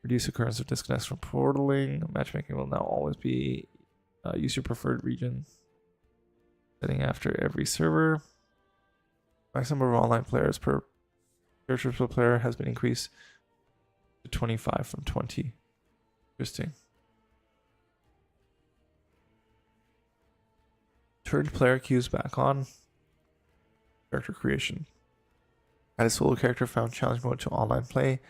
Reduce occurrence of disconnects from portaling. Matchmaking will now always be use your preferred region setting after every server. Maximum of online players per characters per player has been increased to 25 from 20. Interesting. Turned player queues back on. Character creation. Add a solo character found challenge mode to online play.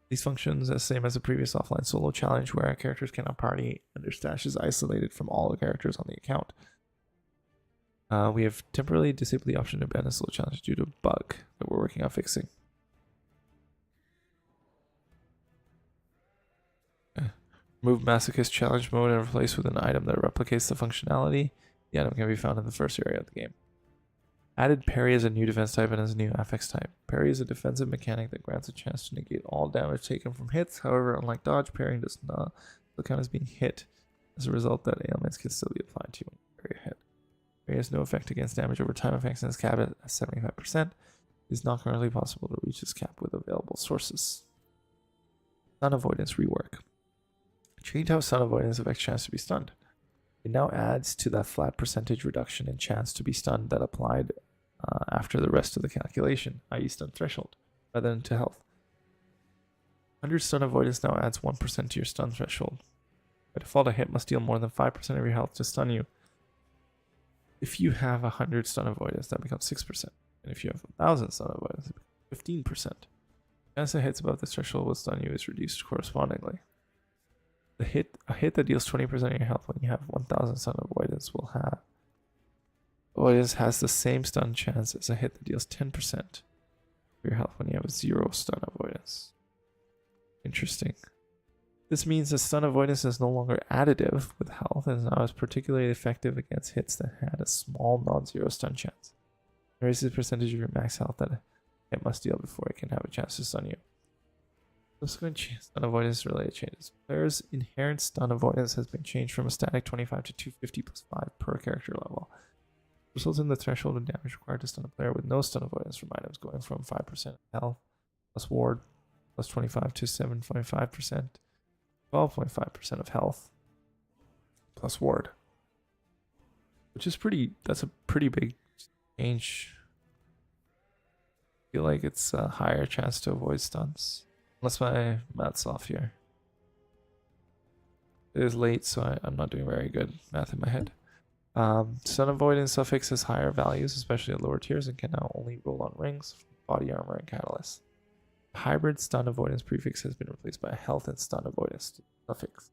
These functions the same as the previous offline solo challenge where characters cannot party and their stash is isolated from all the characters on the account. We have temporarily disabled the option to abandon solo challenge due to a bug that we're working on fixing. Remove Masochist challenge mode and replace with an item that replicates the functionality. The item can be found in the first area of the game. Added parry as a new defense type and as a new affix type. Parry is a defensive mechanic that grants a chance to negate all damage taken from hits. However, unlike dodge, parrying does not count as being hit. As a result, that ailments can still be applied to you when you parry a hit. Parry has no effect against damage over time effects and is capped at 75%. It is not currently possible to reach this cap with available sources. Stun avoidance rework. Change how stun avoidance affects chance to be stunned. It now adds to that flat percentage reduction in chance to be stunned that applied after the rest of the calculation, i.e. stun threshold, rather than to health. 100 stun avoidance now adds 1% to your stun threshold. By default, a hit must deal more than 5% of your health to stun you. If you have 100 stun avoidance, that becomes 6%. And if you have 1,000 stun avoidance, it becomes 15%. Chance it hits above this threshold will stun you is reduced correspondingly. A hit that deals 20% of your health when you have 1,000 stun avoidance will have avoidance has the same stun chance as a hit that deals 10% of your health when you have 0 stun avoidance. Interesting. This means that stun avoidance is no longer additive with health and is now particularly effective against hits that had a small non-zero stun chance. It raises the percentage of your max health that it must deal before it can have a chance to stun you. Subsequent stun avoidance related changes. Players' inherent stun avoidance has been changed from a static 25 to 250 plus 5 per character level. This results in the threshold of damage required to stun a player with no stun avoidance from items going from 5% health plus ward plus 25 to 7.5%. 12.5% of health plus ward, which is that's a pretty big change. I feel like it's a higher chance to avoid stuns, unless my math's off here. It is late, so I'm not doing very good math in my head. Stun avoidance suffix has higher values, especially at lower tiers, and can now only roll on rings, body armor, and catalyst. Hybrid stun avoidance prefix has been replaced by a health and stun avoidance suffix.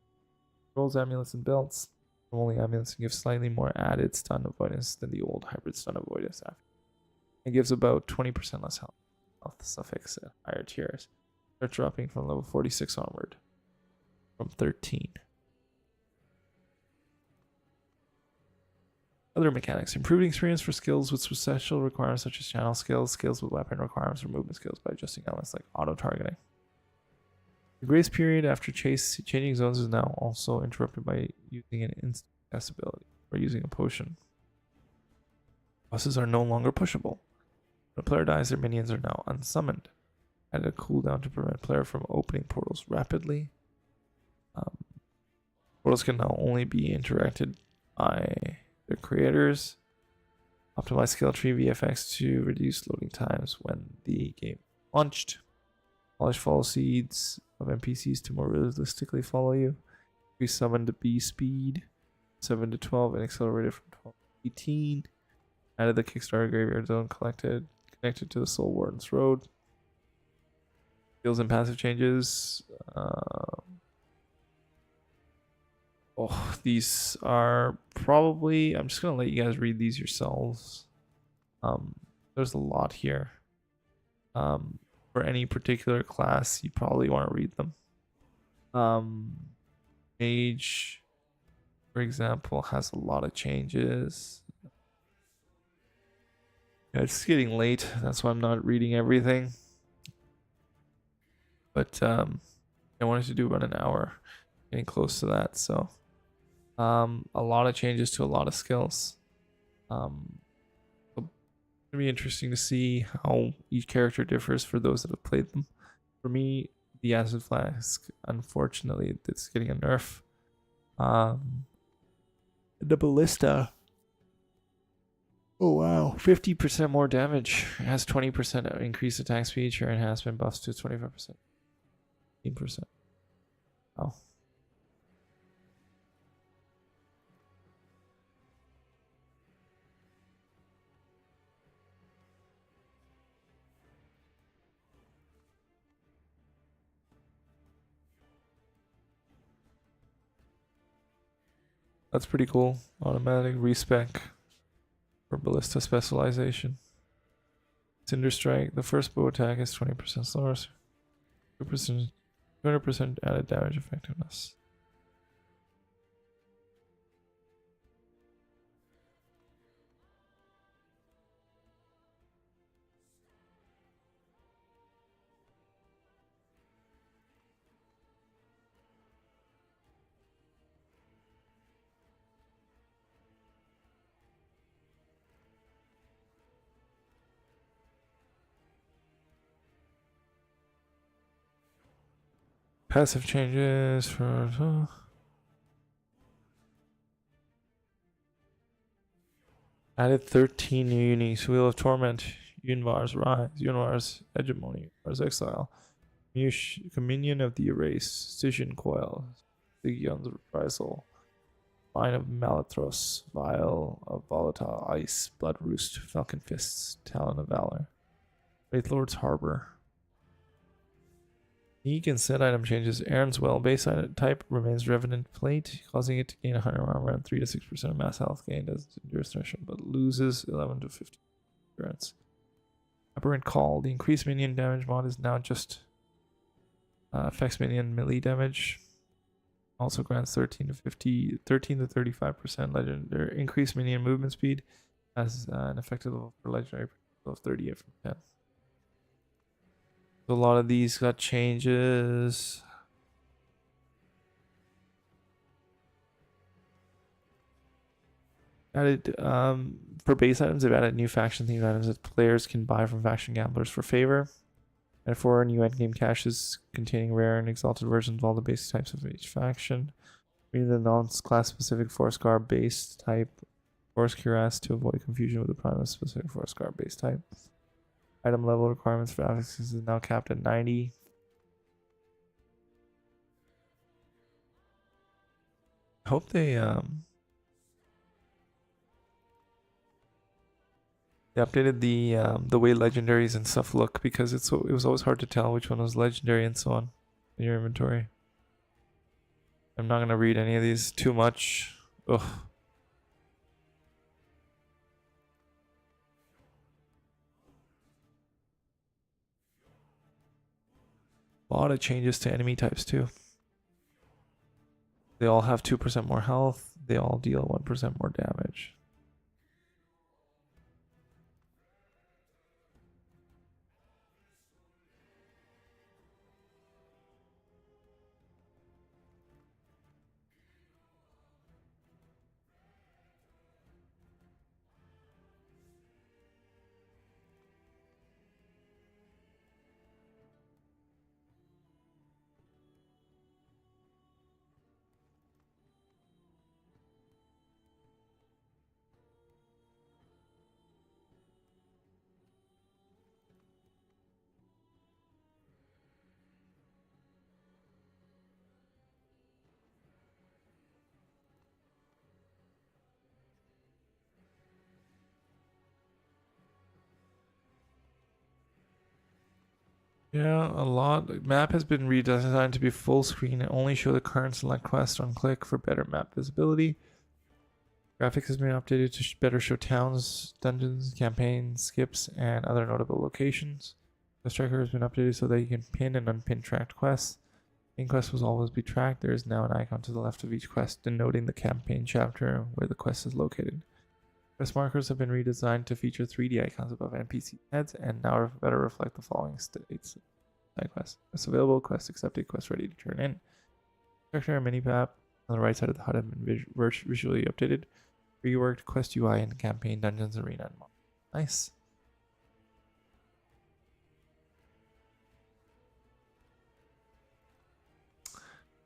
Rolls amulets and belts. Only amulets gives slightly more added stun avoidance than the old hybrid stun avoidance. It gives about 20% less health. Health suffix at higher tiers. Start dropping from level 46 onward. From 13. Other mechanics. Improving experience for skills with special requirements such as channel skills, skills with weapon requirements, or movement skills by adjusting elements like auto-targeting. The grace period after changing zones is now also interrupted by using an instant cast ability or using a potion. Bosses are no longer pushable. When a player dies, their minions are now unsummoned. Added a cooldown to prevent player from opening portals rapidly. Portals can now only be interacted by their creators. Optimize skill tree VFX to reduce loading times when the game launched. Polish follow seeds of NPCs to more realistically follow you. Increase summon to B speed 7 to 12 and accelerated from 12 to 18. Added the Kickstarter graveyard zone connected to the Soul Warden's Road. Skills and passive changes. These are probably, I'm just gonna let you guys read these yourselves. There's a lot here. For any particular class, you probably want to read them. Mage, for example, has a lot of changes. Yeah, it's getting late, that's why I'm not reading everything. But I wanted to do about an hour, getting close to that. So a lot of changes to a lot of skills. It'll be interesting to see how each character differs for those that have played them. For me, the Acid Flask, unfortunately, it's getting a nerf. The Ballista, oh wow, 50% more damage. It has 20% increased attack speed. Share enhancement buffs to 25%. 15%. Oh. That's pretty cool. Automatic respec for Ballista specialization. Cinder Strike. The first bow attack is 20% slower. 200% added damage effectiveness. Passive changes for added 13 new uniques. Wheel of Torment, Yunvar's Rise, Yunvar's Hegemony, Yunvar's Exile, Communion of the Erase, Cision Coil, Sigion's Reprisal, Line of Malathros, Vial of Volatile Ice, Blood Roost, Falcon Fists, Talon of Valor. Wraith Lord's Harbor. Unique and set item changes. Aaron's Well base item type remains Revenant Plate, causing it to gain 100 around 3 to 6% of mass health gained as it endures threshold, but loses 11 to 15 endurance. Aberrant Call. The increased minion damage mod is now just affects minion melee damage. Also grants 13 to 35% legendary increased minion movement speed as an effective level for legendary of 38 from 10. A lot of these got changes. Added for base items, they've added new faction themed items that players can buy from faction gamblers for favor. And 4 new endgame caches containing rare and exalted versions of all the base types of each faction. Reading the non-class specific Force Guard base type Force Cuirass to avoid confusion with the Primus specific Force Guard base type. Item level requirements for affixes is now capped at 90. I hope they updated the way legendaries and stuff look, because it was always hard to tell which one was legendary and so on in your inventory. I'm not gonna read any of these too much. Ugh. A lot of changes to enemy types too. They all have 2% more health. They all deal 1% more damage. Yeah, a lot. Map has been redesigned to be full screen and only show the current select quest on click for better map visibility. Graphics has been updated to better show towns, dungeons, campaigns, skips, and other notable locations. The tracker has been updated so that you can pin and unpin tracked quests. Main quest will always be tracked. There is now an icon to the left of each quest denoting the campaign chapter where the quest is located. Quest markers have been redesigned to feature 3D icons above NPC heads and now better reflect the following states. Side quest. Quest available, quest accepted, quest ready to turn in. Character and mini map on the right side of the HUD have been visually updated. Reworked quest UI and campaign, dungeons, arena, and more. Nice.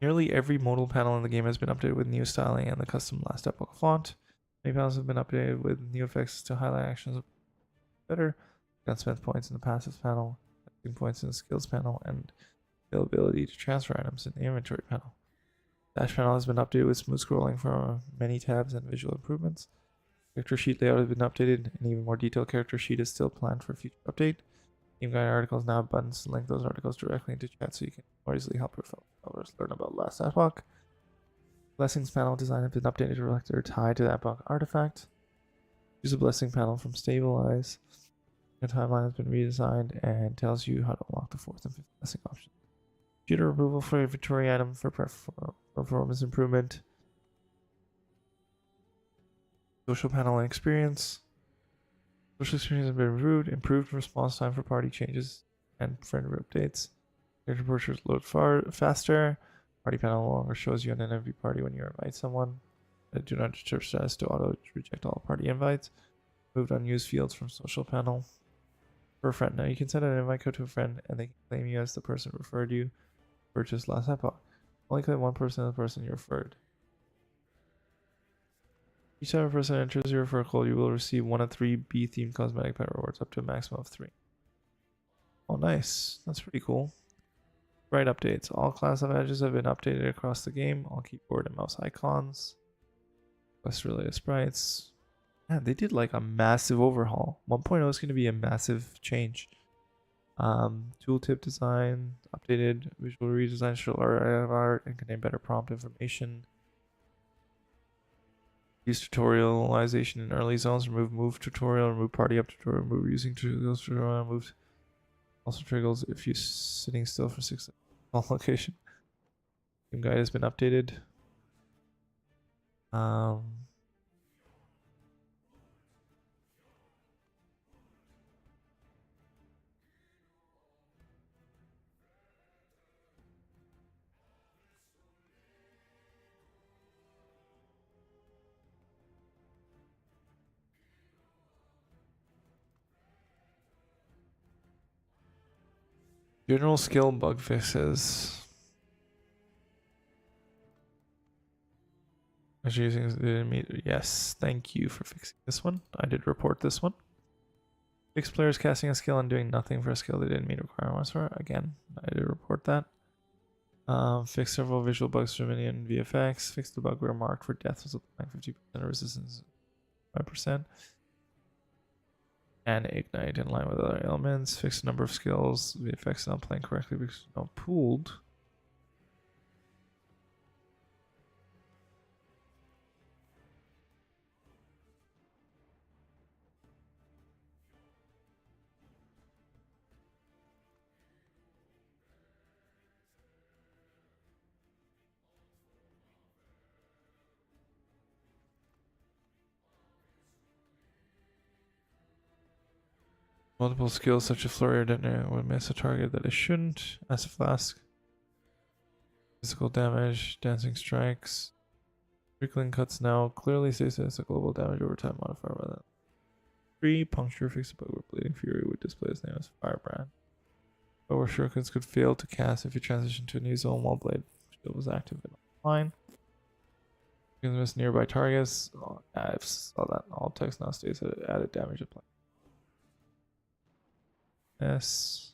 Nearly every modal panel in the game has been updated with new styling and the custom Last Epoch font. Many panels have been updated with new effects to highlight actions better. Gunsmith points in the passive panel, points in the skills panel, and availability to transfer items in the inventory panel. Dash panel has been updated with smooth scrolling for many tabs and visual improvements. Character sheet layout has been updated. An even more detailed character sheet is still planned for future update. Game guide articles now have buttons to link those articles directly into chat so you can more easily help your fellow travelers learn about Last Epoch. Blessings panel design has been updated to reflect their tie to the Epoch artifact. Use a blessing panel from Stabilize. The timeline has been redesigned and tells you how to unlock the 4th and 5th blessing options. Computer approval for inventory item for performance improvement. Social panel and experience. Social experience has been improved response time for party changes and friend updates. Character portraits load faster. Party panel no longer shows you an enemy party when you invite someone. Do not disturb status to auto reject all party invites. Moved unused fields from social panel. For a friend. Now you can send an invite code to a friend and they can claim you as the person who referred you. Purchase Last Epoch. Only claim 1% of the person you referred. Each time a person enters your referral code, you will receive 1 of 3 B-themed cosmetic pet rewards up to a maximum of 3. Oh, nice. That's pretty cool. Right updates. All class of edges have been updated across the game. All keyboard and mouse icons. Quest related sprites. Man, they did like a massive overhaul. 1.0 is going to be a massive change. Tooltip design, updated visual redesign, show art, and contain better prompt information. Use tutorialization in early zones, remove move tutorial, remove party up tutorial, remove using tutorial, remove also triggers if you're sitting still for 6 seconds. All location. Game guide has been updated. General skill bug fixes. As using didn't meet. Yes, thank you for fixing this one. I did report this one. Fix players casting a skill and doing nothing for a skill they didn't meet requirements for. Again, I did report that. Fix several visual bugs for minion VFX. Fix the bug where marked for death was applying 50% resistance, 5%. And ignite in line with other elements. Fix the number of skills. VFX not playing correctly because not pooled. Multiple skills such as flurry or detonator would miss a target that it shouldn't. Acid flask. Physical damage, dancing strikes. Trickling cuts now clearly states as a global damage over time modifier by that. 3. Puncture fix the bug where bleeding fury would display his name as Firebrand. But where shurikens could fail to cast if you transition to a new zone while blade shield was active and offline. You can miss nearby targets. Oh, I saw that. All text now states that added damage applied. Yes.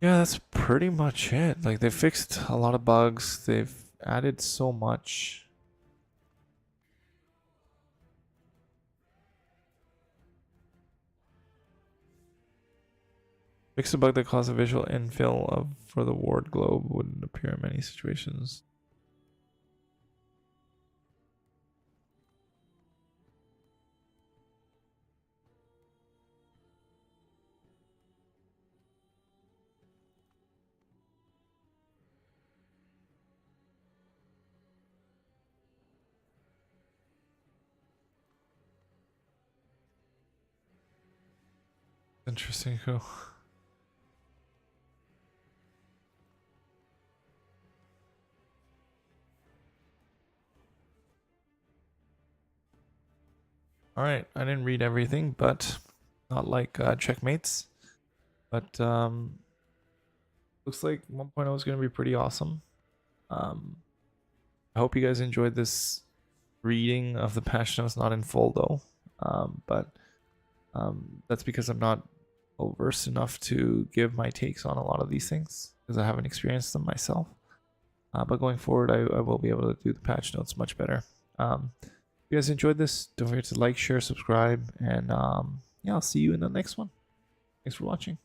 Yeah, that's pretty much it. Like, they fixed a lot of bugs. They've added so much. Fix a bug that caused a visual infill for the ward globe wouldn't appear in many situations. Interesting, cool. Alright, I didn't read everything, but not like checkmates. But looks like 1.0 is going to be pretty awesome. I hope you guys enjoyed this reading of the patch notes, not in full though. But that's because I'm not well versed enough to give my takes on a lot of these things because I haven't experienced them myself. But going forward, I will be able to do the patch notes much better. If you guys enjoyed this, don't forget to like, share, subscribe, and yeah, I'll see you in the next one. Thanks for watching.